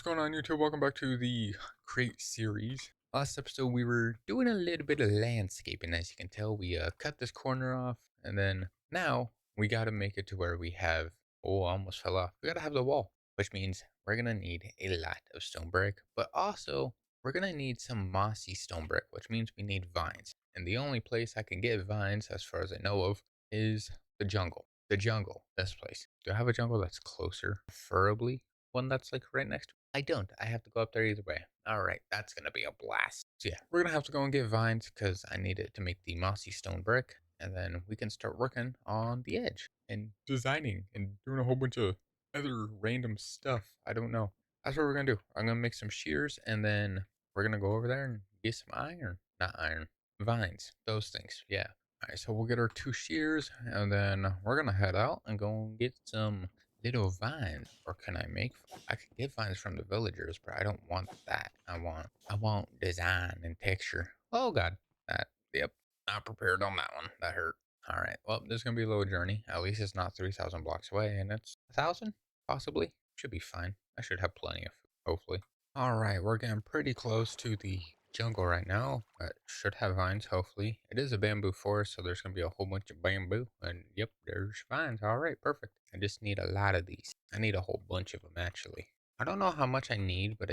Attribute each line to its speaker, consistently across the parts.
Speaker 1: going on YouTube? Welcome back to the Crate series. Last episode we were doing a little bit of landscaping. As you can tell, we cut this corner off, and then now we got to make it to where we have, oh, I almost fell off. We got to have the wall, which means we're going to need a lot of stone brick, but also we're going to need some mossy stone brick, which means we need vines. And the only place I can get vines, as far as I know of, is the jungle. The jungle, this place. Do I have a jungle that's closer, preferably one that's like right next to it? I don't. I have to go up there either way. All right, that's gonna be a blast. So yeah, we're gonna have to go and get vines because I need it to make the mossy stone brick, and then we can start working on the edge and designing and doing a whole bunch of other random stuff. I don't know. That's what we're gonna do. I'm gonna make some shears, and then we're gonna go over there and get some iron, not iron, vines, those things. Yeah. All right, so we'll get our 2 shears, and then we're gonna head out and go and get some little vines. Or can I make? I could get vines from the villagers, but I don't want that. I want design and texture. Oh God, that. Yep, not prepared on that one. That hurt. All right. Well, this is gonna be a little journey. At least it's not 3,000 blocks away, and it's 1,000 possibly. Should be fine. I should have plenty of food, hopefully. All right, we're getting pretty close to the jungle right now. It should have vines, hopefully. It is a bamboo forest, so there's going to be a whole bunch of bamboo. And yep, there's vines. All right, perfect. I just need a lot of these. I need a whole bunch of them, actually. I don't know how much I need, but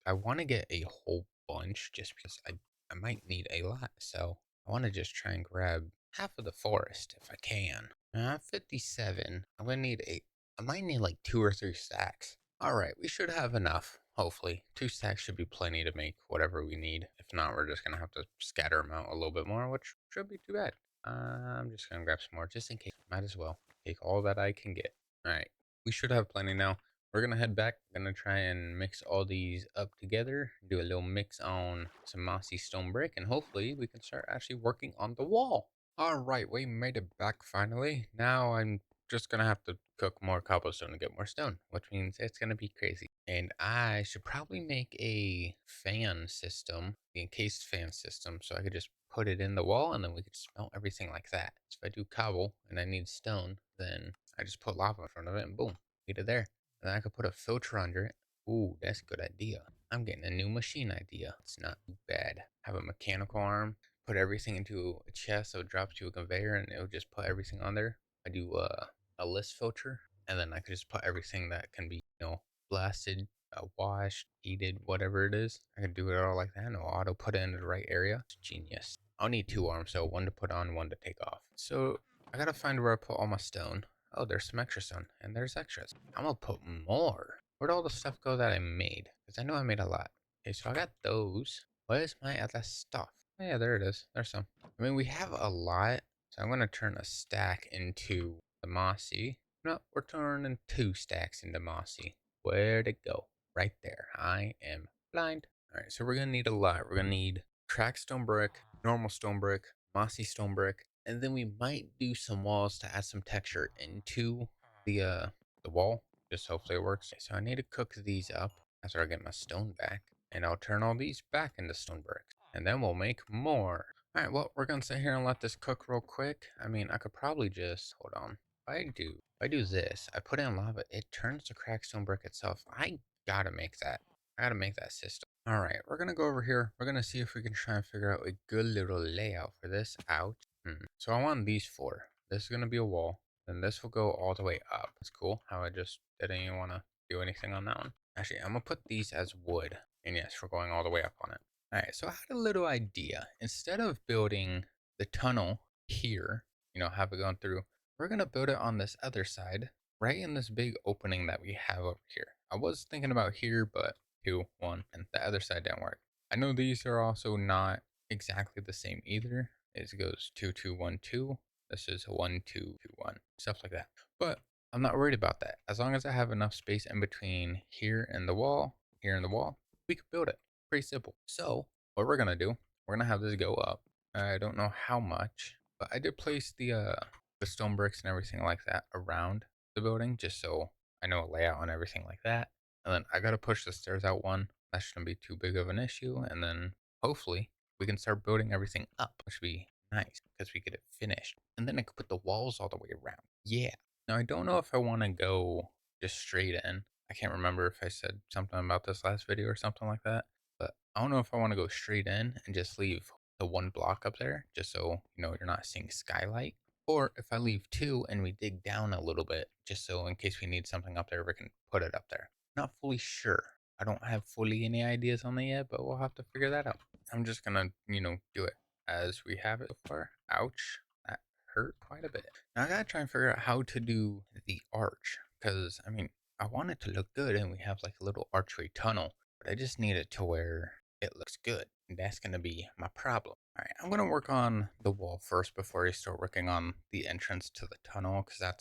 Speaker 1: I want to get a whole bunch just because I might need a lot. So I want to just try and grab half of the forest if I can. 57. I'm going to need I might need like 2 or 3 stacks. All right, we should have enough. Hopefully, 2 stacks should be plenty to make whatever we need. If not, we're just gonna have to scatter them out a little bit more, which should be too bad. I'm just gonna grab some more just in case. Might as well take all that I can get. All right, we should have plenty now. We're gonna head back. Gonna try and mix all these up together. Do a little mix on some mossy stone brick, and hopefully we can start actually working on the wall. All right, we made it back finally. Now I'm just gonna have to cook more cobblestone to get more stone, which means it's gonna be crazy. And I should probably make a fan system, the encased fan system, so I could just put it in the wall and then we could smelt everything like that. So if I do cobble and I need stone, then I just put lava in front of it and boom, get it there. And then I could put a filter under it. Ooh, that's a good idea. I'm getting a new machine idea. It's not too bad. Have a mechanical arm, put everything into a chest so it drops to a conveyor and it'll just put everything on there. I do a list filter, and then I could just put everything that can be, blasted, washed, heated, whatever it is. I can do it all like that, and it'll auto put it into the right area. It's genius. I'll need 2 arms, so one to put on, one to take off. So I gotta find where I put all my stone. Oh, there's some extra stone, and there's extras. I'm gonna put more. Where'd all the stuff go that I made? Because I know I made a lot. Okay, so I got those. Where's my other stuff? Oh, yeah, there it is. There's some. I mean, we have a lot, so I'm gonna turn a stack into the mossy. No, we're turning 2 stacks into mossy. Where'd it go? Right there. I am blind. All right, so we're gonna need a lot. We're gonna need cracked stone brick, normal stone brick, mossy stone brick, and then we might do some walls to add some texture into the wall. Just hopefully it works. So I need to cook these up after I get my stone back, and I'll turn all these back into stone bricks, and then we'll make more. All right, well, we're gonna sit here and let this cook real quick. I mean, I could probably just hold on. If I do this, I put in lava, it turns to cracked stone brick itself. I gotta make that. I gotta make that system. All right, we're gonna go over here. We're gonna see if we can try and figure out a good little layout for this out. So I want these 4. This is gonna be a wall. Then this will go all the way up. It's cool how I just didn't even want to do anything on that one. Actually, I'm gonna put these as wood. And yes, we're going all the way up on it. All right, so I had a little idea. Instead of building the tunnel here, have it going through, we're gonna build it on this other side, right in this big opening that we have over here. I was thinking about here, but 2, 1, and the other side didn't work. I know these are also not exactly the same either. It goes 2, 2, 1, 2. This is 1, 2, 2, 1, stuff like that. But I'm not worried about that. As long as I have enough space in between here and the wall, we could build it. Pretty simple. So what we're gonna do, we're gonna have this go up. I don't know how much, but I did place the stone bricks and everything like that around the building just so I know a layout and everything like that. And then I gotta push the stairs out one. That shouldn't be too big of an issue. And then hopefully we can start building everything up, which would be nice because we get it finished. And then I could put the walls all the way around. Yeah. Now I don't know if I want to go just straight in. I can't remember if I said something about this last video or something like that, but I don't know if I want to go straight in and just leave the one block up there, just so, you're not seeing skylight. Or if I leave two and we dig down a little bit, just so in case we need something up there, we can put it up there. Not fully sure. I don't have fully any ideas on that yet, but we'll have to figure that out. I'm just gonna, do it as we have it so far. Ouch. That hurt quite a bit. Now I gotta try and figure out how to do the arch. Because, I want it to look good and we have like a little archway tunnel, but I just need it to where it looks good. And that's gonna be my problem. Alright, I'm gonna work on the wall first before I start working on the entrance to the tunnel, because that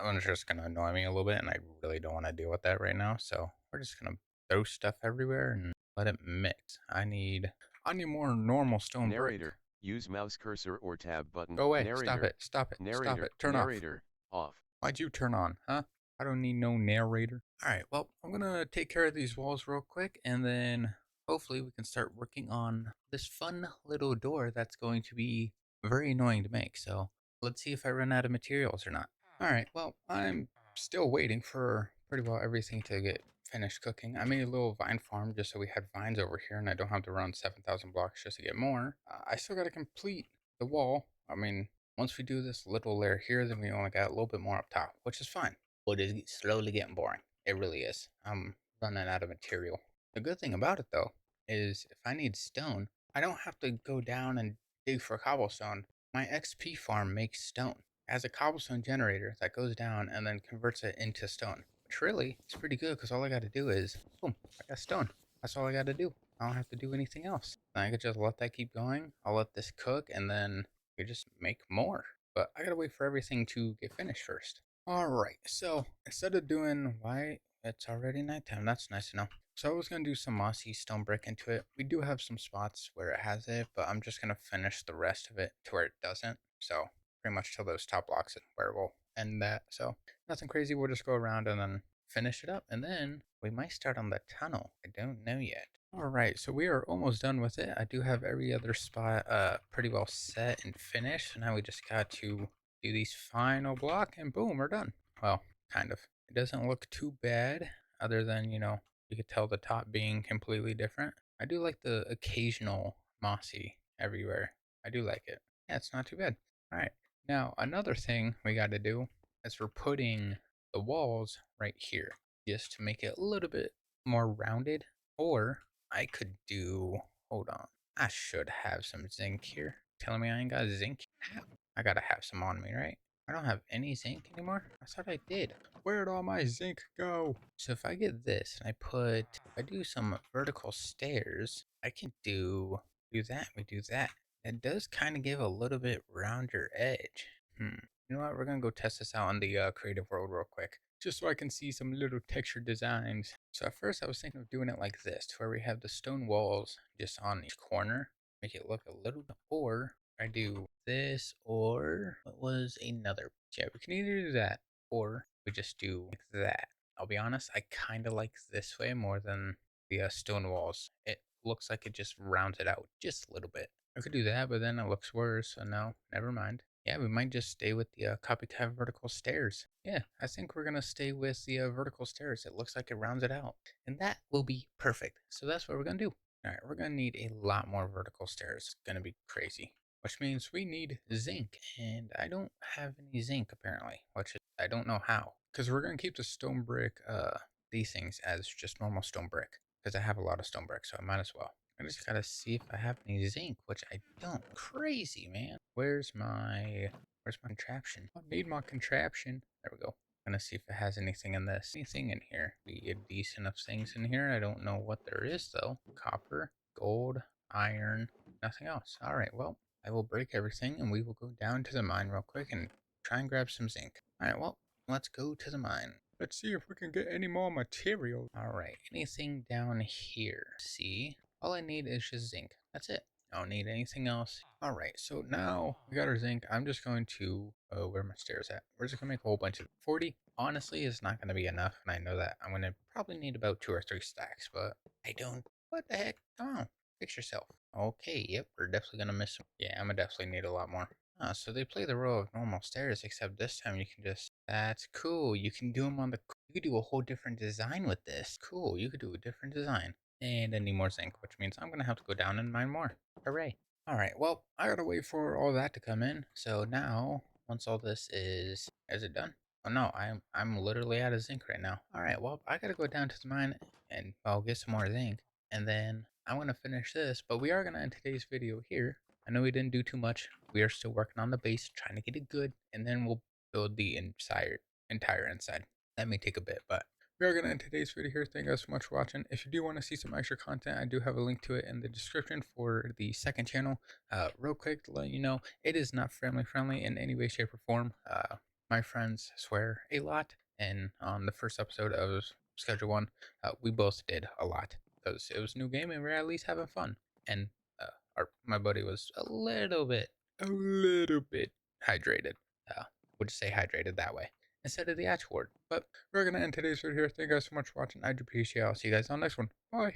Speaker 1: one's just gonna annoy me a little bit, and I really don't want to deal with that right now. So we're just gonna throw stuff everywhere and let it mix. I need more normal stone brick.
Speaker 2: Narrator, use mouse cursor or tab button.
Speaker 1: Go away.
Speaker 2: Narrator,
Speaker 1: Stop it. Stop it.
Speaker 2: narrator,
Speaker 1: Stop it. Turn
Speaker 2: narrator, off.
Speaker 1: Why'd you turn on, huh? I don't need no narrator. Alright, well, I'm gonna take care of these walls real quick, and then hopefully we can start working on this fun little door that's going to be very annoying to make. So let's see if I run out of materials or not. Alright, well, I'm still waiting for pretty well everything to get finished cooking. I made a little vine farm just so we had vines over here and I don't have to run 7,000 blocks just to get more. I still gotta complete the wall. Once we do this little layer here, then we only got a little bit more up top, which is fine. But it's slowly getting boring. It really is. I'm running out of material. The good thing about it, though, is if I need stone, I don't have to go down and dig for cobblestone. My XP farm makes stone. It has a cobblestone generator that goes down and then converts it into stone. Which really is pretty good because all I got to do is, boom, I got stone. That's all I got to do. I don't have to do anything else. And I could just let that keep going. I'll let this cook and then we just make more. But I gotta wait for everything to get finished first. Alright, so instead of doing white, it's already nighttime. That's nice to know. So I was gonna do some mossy stone brick into it. We do have some spots where it has it, but I'm just gonna finish the rest of it to where it doesn't. So pretty much till those top blocks where we'll end that. So nothing crazy. We'll just go around and then finish it up, and then we might start on the tunnel. I don't know yet. Alright, so we are almost done with it. I do have every other spot pretty well set and finished. So now we just got to do these final block and boom, we're done. Well, kind of. It doesn't look too bad other than, you could tell the top being completely different. I do like the occasional mossy everywhere. I do like it. Yeah, it's not too bad. Alright, now another thing we got to do is we're putting the walls right here just to make it a little bit more rounded. Or I could do, hold on, I should have some zinc here. Telling me I ain't got zinc? I gotta have some on me, right? I don't have any zinc anymore? I thought I did. Where'd all my zinc go? So if I get this and if I do some vertical stairs, I can do that, we do that. It does kind of give a little bit rounder edge. You know what? We're gonna go test this out on the creative world real quick, just so I can see some little texture designs. So at first I was thinking of doing it like this, to where we have the stone walls just on each corner, make it look a little, or I do this, or what was another? Yeah, we can either do that, or we just do like that. I'll be honest, I kind of like this way more than the stone walls. It looks like it just rounds it out just a little bit. I could do that, but then it looks worse, so no, never mind. Yeah, we might just stay with the copycat vertical stairs. Yeah, I think we're gonna stay with the vertical stairs. It looks like it rounds it out, and that will be perfect. So that's what we're gonna do. All right, we're gonna need a lot more vertical stairs. It's gonna be crazy, which means we need zinc, and I don't have any zinc apparently, which I don't know how. Because we're gonna keep the stone brick, these things as just normal stone brick, because I have a lot of stone brick, so I might as well. I just gotta see if I have any zinc, which I don't. Crazy, man. Where's my contraption? I need my contraption. There we go. Gonna see if it has anything in this. Anything in here? Be a decent of things in here. I don't know what there is though. Copper, gold, iron, nothing else. All right, well, I will break everything and we will go down to the mine real quick and try and grab some zinc. All right, well, let's go to the mine. Let's see if we can get any more material. All right, anything down here? See, all I need is just zinc. That's it. I don't need anything else. All right, so now we got our zinc. I'm just going to, where are my stairs at? We're just gonna make a whole bunch of 40. Honestly, is not gonna be enough, and I know that. I'm gonna probably need about 2 or 3 stacks, but I don't. What the heck? Come on, fix yourself. Okay, yep, we're definitely gonna miss some. Yeah, I'm gonna definitely need a lot more. So they play the row of normal stairs, except this time you can just, that's cool. You can do them on the You could do a whole different design with this. Cool, you could do a different design. And I need more zinc, which means I'm gonna have to go down and mine more. Hooray. Alright, well, I gotta wait for all that to come in. So now, once all this is it done? Oh no, I'm literally out of zinc right now. Alright, well, I gotta go down to the mine and I'll get some more zinc. And then I'm gonna finish this, but we are gonna end today's video here. I know we didn't do too much. We are still working on the base, trying to get it good, and then we'll build the entire inside. That may take a bit, but we are going to end today's video here. Thank you guys so much for watching. If you do want to see some extra content, I do have a link to it in the description for the second channel. Real quick to let you know, it is not family friendly in any way, shape, or form. My friends swear a lot, and on the first episode of Schedule 1, we both did a lot because it was a new game and we are at least having fun. And my buddy was a little bit hydrated. We'll just say hydrated that way instead of the actual word. But we're going to end today's video here. Thank you guys so much for watching. I do appreciate it. I'll see you guys on the next one. Bye.